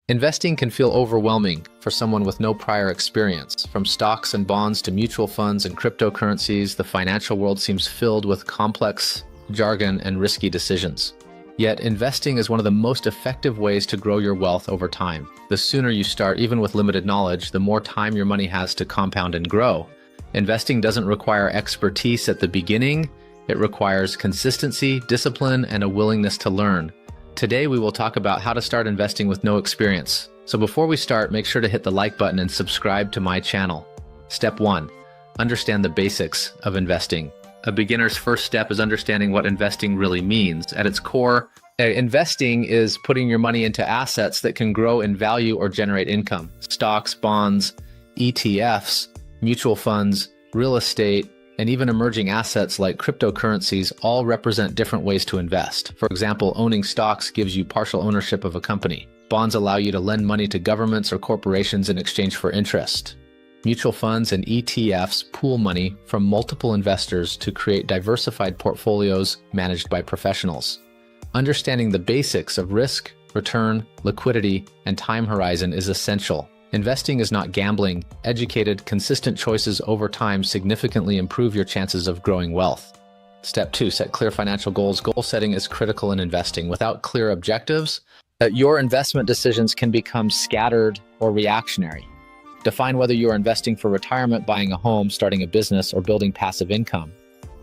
Investing can feel overwhelming for someone with no prior experience. From stocks and bonds to mutual funds and cryptocurrencies, the financial world seems filled with complex jargon and risky decisions. Yet, investing is one of the most effective ways to grow your wealth over time. The sooner you start, even with limited knowledge, the more time your money has to compound and grow. Investing doesn't require expertise at the beginning. It requires consistency, discipline, and a willingness to learn. Today, we will talk about how to start investing with no experience. So before we start, make sure to hit the like button and subscribe to my channel. Step 1. Understand the basics of investing. A beginner's first step is understanding what investing really means. At its core, investing is putting your money into assets that can grow in value or generate income. Stocks, bonds, ETFs, mutual funds, real estate, and even emerging assets like cryptocurrencies all represent different ways to invest. For example, owning stocks gives you partial ownership of a company. Bonds allow you to lend money to governments or corporations in exchange for interest. Mutual funds and ETFs pool money from multiple investors to create diversified portfolios managed by professionals. Understanding the basics of risk, return, liquidity, and time horizon is essential. Investing is not gambling. Educated, consistent choices over time significantly improve your chances of growing wealth. Step 2. Set clear financial goals. Goal setting is critical in investing. Without clear objectives, your investment decisions can become scattered or reactionary. Define whether you are investing for retirement, buying a home, starting a business, or building passive income.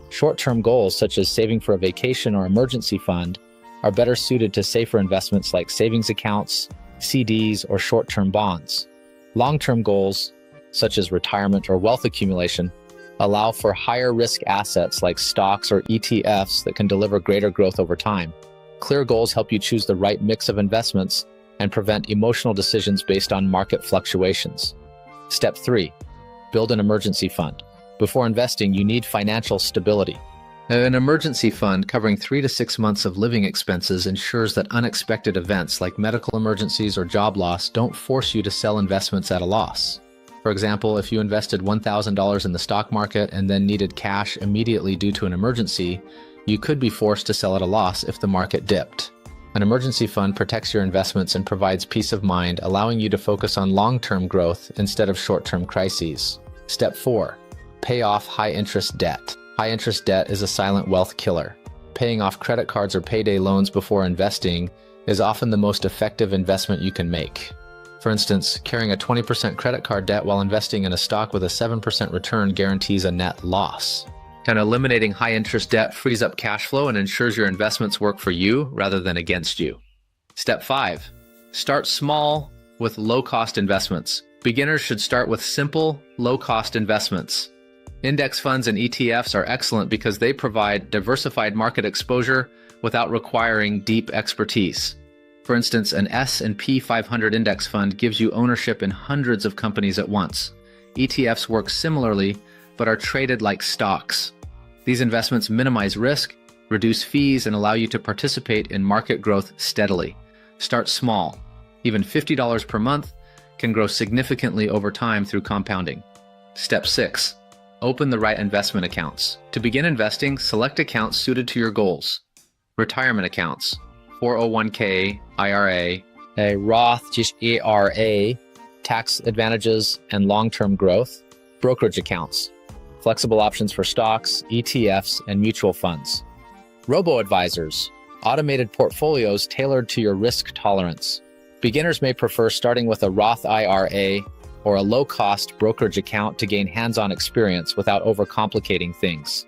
Short-term goals, such as saving for a vacation or emergency fund, are better suited to safer investments like savings accounts, CDs, or short-term bonds. Long-term goals, such as retirement or wealth accumulation, allow for higher risk assets like stocks or ETFs that can deliver greater growth over time. Clear goals help you choose the right mix of investments and prevent emotional decisions based on market fluctuations. Step 3. Build an emergency fund. Before investing, you need financial stability. An emergency fund covering 3 to 6 months of living expenses ensures that unexpected events like medical emergencies or job loss don't force you to sell investments at a loss. For example, if you invested $1,000 in the stock market and then needed cash immediately due to an emergency, you could be forced to sell at a loss if the market dipped. An emergency fund protects your investments and provides peace of mind, allowing you to focus on long-term growth instead of short-term crises. Step 4. Pay off high-interest debt. High-interest debt is a silent wealth killer. Paying off credit cards or payday loans before investing is often the most effective investment you can make. For instance, carrying a 20% credit card debt while investing in a stock with a 7% return guarantees a net loss. And eliminating high-interest debt frees up cash flow and ensures your investments work for you rather than against you. Step 5. Start small with low-cost investments. Beginners should start with simple, low-cost investments. Index funds and ETFs are excellent because they provide diversified market exposure without requiring deep expertise. For instance, an S&P 500 index fund gives you ownership in hundreds of companies at once. ETFs work similarly, but are traded like stocks. These investments minimize risk, reduce fees, and allow you to participate in market growth steadily. Start small. Even $50 per month can grow significantly over time through compounding. Step 6. Open the right investment accounts. To begin investing, select accounts suited to your goals. Retirement accounts, 401k, IRA, a Roth, just ARA, tax advantages and long-term growth. Brokerage accounts, flexible options for stocks, ETFs, and mutual funds. Robo-advisors, automated portfolios tailored to your risk tolerance. Beginners may prefer starting with a Roth IRA or a low-cost brokerage account to gain hands-on experience without overcomplicating things.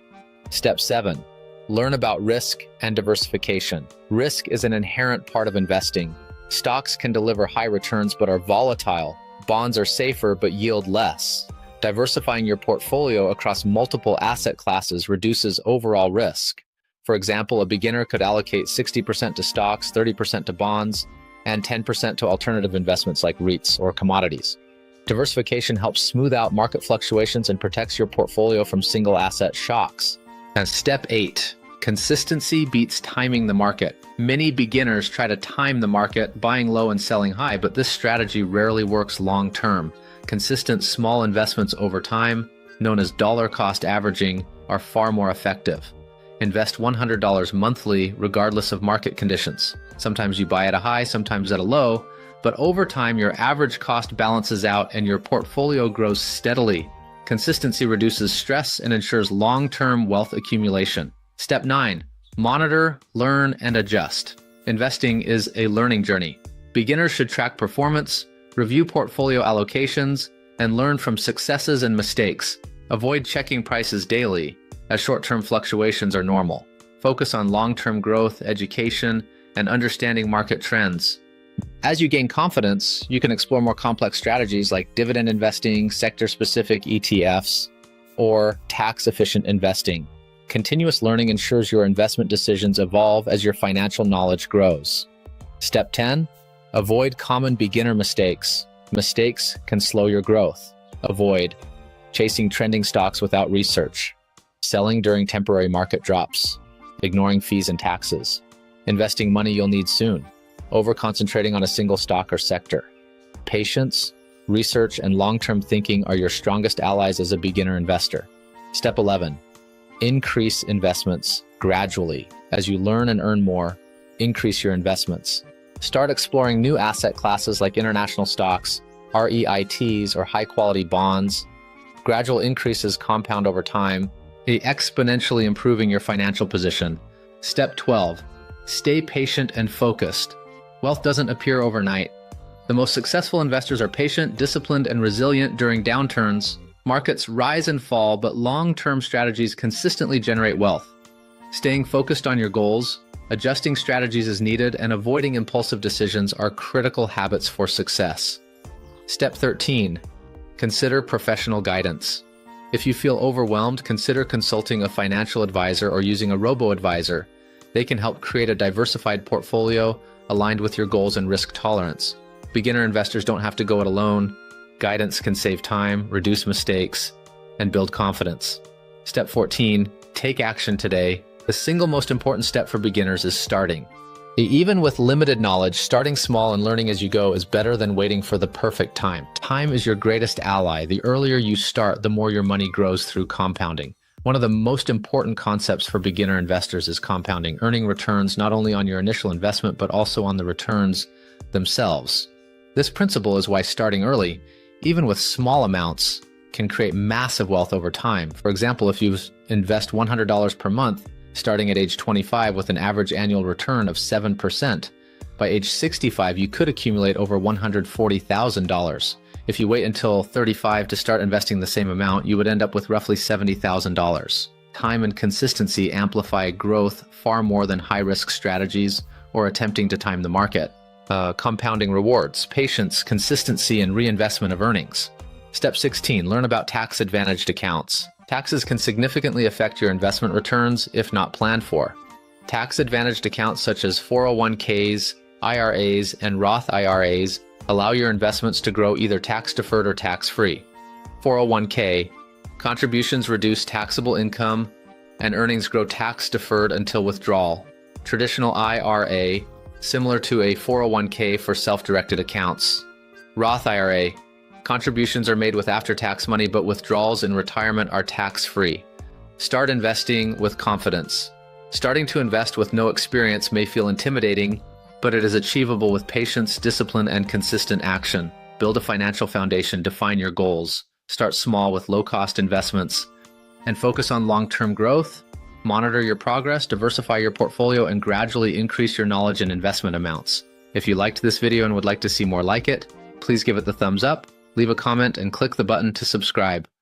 Step 7. Learn about risk and diversification. Risk is an inherent part of investing. Stocks can deliver high returns but are volatile. Bonds are safer but yield less. Diversifying your portfolio across multiple asset classes reduces overall risk. For example, a beginner could allocate 60% to stocks, 30% to bonds, and 10% to alternative investments like REITs or commodities. Diversification helps smooth out market fluctuations and protects your portfolio from single asset shocks. And step 8, consistency beats timing the market. Many beginners try to time the market, buying low and selling high, but this strategy rarely works long term. Consistent small investments over time, known as dollar cost averaging, are far more effective. Invest $100 monthly regardless of market conditions. Sometimes you buy at a high, sometimes at a low, but over time, your average cost balances out and your portfolio grows steadily. Consistency reduces stress and ensures long-term wealth accumulation. Step 9. Monitor, learn, and adjust. Investing is a learning journey. Beginners should track performance, review portfolio allocations, and learn from successes and mistakes. Avoid checking prices daily, as short-term fluctuations are normal. Focus on long-term growth, education, and understanding market trends. As you gain confidence, you can explore more complex strategies like dividend investing, sector-specific ETFs, or tax-efficient investing. Continuous learning ensures your investment decisions evolve as your financial knowledge grows. Step 10. Avoid common beginner mistakes. Mistakes can slow your growth. Avoid chasing trending stocks without research, selling during temporary market drops, ignoring fees and taxes, investing money you'll need soon, over-concentrating on a single stock or sector. Patience, research, and long-term thinking are your strongest allies as a beginner investor. Step 11. Increase investments gradually. As you learn and earn more, increase your investments. Start exploring new asset classes like international stocks, REITs, or high-quality bonds. Gradual increases compound over time, exponentially improving your financial position. Step 12. Stay patient and focused. Wealth doesn't appear overnight. The most successful investors are patient, disciplined, and resilient during downturns. Markets rise and fall, but long-term strategies consistently generate wealth. Staying focused on your goals, adjusting strategies as needed, and avoiding impulsive decisions are critical habits for success. Step 13. Consider professional guidance. If you feel overwhelmed, consider consulting a financial advisor or using a robo-advisor. They can help create a diversified portfolio aligned with your goals and risk tolerance. Beginner investors don't have to go it alone. Guidance can save time, reduce mistakes, and build confidence. Step 14. Take action today. The single most important step for beginners is starting. Even with limited knowledge, starting small and learning as you go is better than waiting for the perfect time. Time is your greatest ally. The earlier you start, the more your money grows through compounding. One of the most important concepts for beginner investors is compounding, earning returns not only on your initial investment, but also on the returns themselves. This principle is why starting early, even with small amounts, can create massive wealth over time. For example, if you invest $100 per month, starting at age 25 with an average annual return of 7%, by age 65, you could accumulate over $140,000. If you wait until 35 to start investing the same amount, you would end up with roughly $70,000. Time and consistency amplify growth far more than high-risk strategies or attempting to time the market. Compounding rewards, patience, consistency, and reinvestment of earnings. Step 16. Learn about tax-advantaged accounts. Taxes can significantly affect your investment returns if not planned for. Tax-advantaged accounts such as 401ks, IRAs, and Roth IRAs allow your investments to grow either tax-deferred or tax-free. 401k, contributions reduce taxable income and earnings grow tax-deferred until withdrawal. Traditional IRA, similar to a 401k for self-directed accounts. Roth IRA, contributions are made with after-tax money, but withdrawals in retirement are tax-free. Start investing with confidence. Starting to invest with no experience may feel intimidating, but it is achievable with patience, discipline, and consistent action. Build a financial foundation, define your goals, start small with low-cost investments, and focus on long-term growth. Monitor your progress, diversify your portfolio, and gradually increase your knowledge and investment amounts. If you liked this video and would like to see more like it, please give it the thumbs up, leave a comment, and click the button to subscribe.